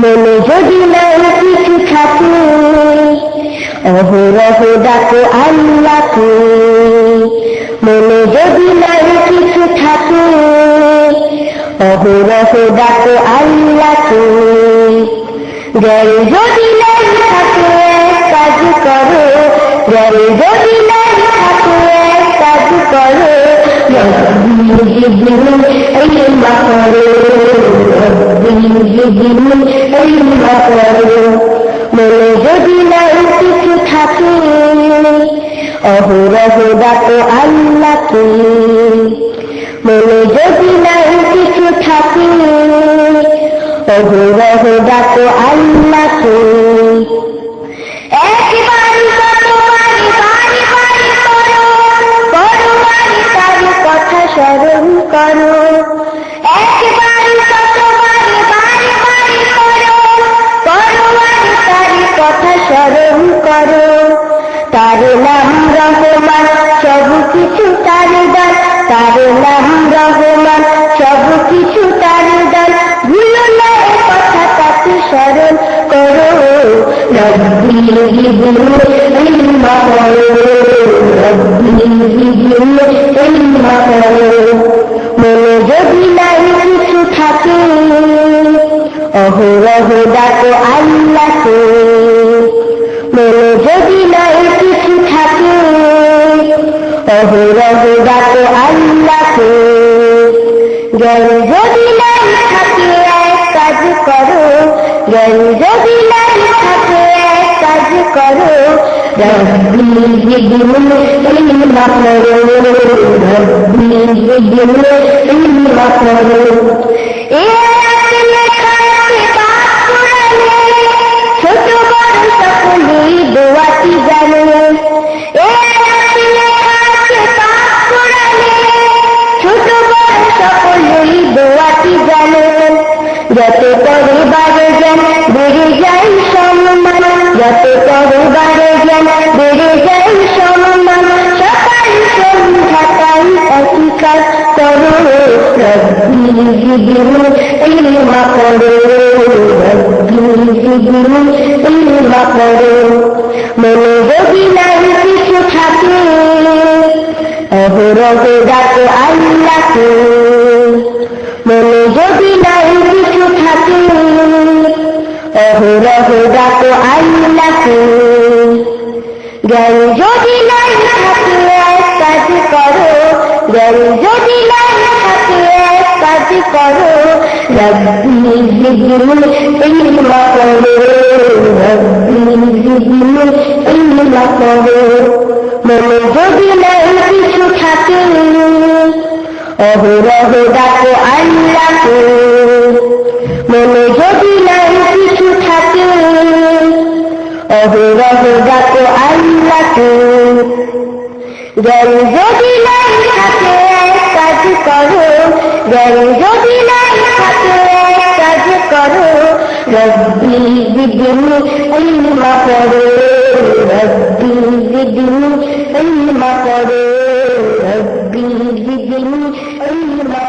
মনে যদি নাই কিছু থাকে, অহরহ ডাকো আল্লাহকে। মনে যদি নাই কিছু থাকে, অহরহ ডাকো আল্লাহকে। জ্ঞান যদি নাই থাকে এক কাজ করো, জ্ঞান যদি নাই থাকে এক কাজ করো, ইলমা করো, ইলমা করো। মনে যদি নাই কিছু থাকে, অহরহ ডাকো আল্লাহকে। মনে যদি নাই কিছু থাকে, অহরহ ডাকো আল্লাহকে। একবার কতবার বারে বারে করো, করবারে তার কথা স্মরণ করো। একবার কতবার বারে বারে করো, করবারে তার কথা স্মরণ করো। তার নাম রহমান, সব কিছু তার দান। তার নাম রহমান, সব কিছু তার দান। ভুলো না কথা তাকে স্মরণ করো। রব্বি জিদনি ইলমা করো, রব্বি জিদনি ইলমা করো। মনে যদি নাই কিছু থাকে, অহরহ ডাকো আল্লাহকে। মনে যদি নাই কিছু থাকে, অহরহ ডাকো আল্লাহকে। জ্ঞান যদি নাই থাকে এক কাজ করো, জ্ঞান যদি নাই থাকে এক কাজ করো। রব্বি জিদনি ইলমা করো, রব্বি জিদনি ইলমা করো। এ আয়াতে লেখা আছে পাক কোরআনে, ছোট বড় সকলেই দোয়াটি জানে। এ আয়াতে লেখা আছে পাক কোরআনে, ছোট বড় সকলেই দোয়াটি জানে। যত পরিবারে জ্ঞান বেড়ে যায় সম্মান, যত পরিবারে জ্ঞান বেড়ে যায় সম্মান। সকাল সন্ধ্যা তাই একই কাজ করো। রব্বি জিদনি ইলমা করো, রব্বি জিদনি ইলমা করো। মনে যদি নাই কিছু থাকে, অহরহ ডাকো আল্লাহকে। মনে যদি নাই কিছু থাকে, অহরহ ডাকো আল্লাহকে। জ্ঞান যদি নাই থাকে এক কাজ করো, জ্ঞান যদি নাই থাকে এক কাজ করো। রব্বি জিদনি ইলমা করো, রব্বি জিদনি ইলমা করো। মনে যদি নাই কিছু থাকে, অহরহ ডাকো আল্লাহকে। মনে যদি নাই কিছু থাকে, অহরহ ডাকো আল্লাহকে। জ্ঞান যদি নাই থাকে এক কাজ করো, জ্ঞান যদি নাই থাকে এক কাজ করো। রব্বি জিদনি ইলমা করো, রব্বি জিদনি ইলমা করো, রব্বি জিদনি ইলমা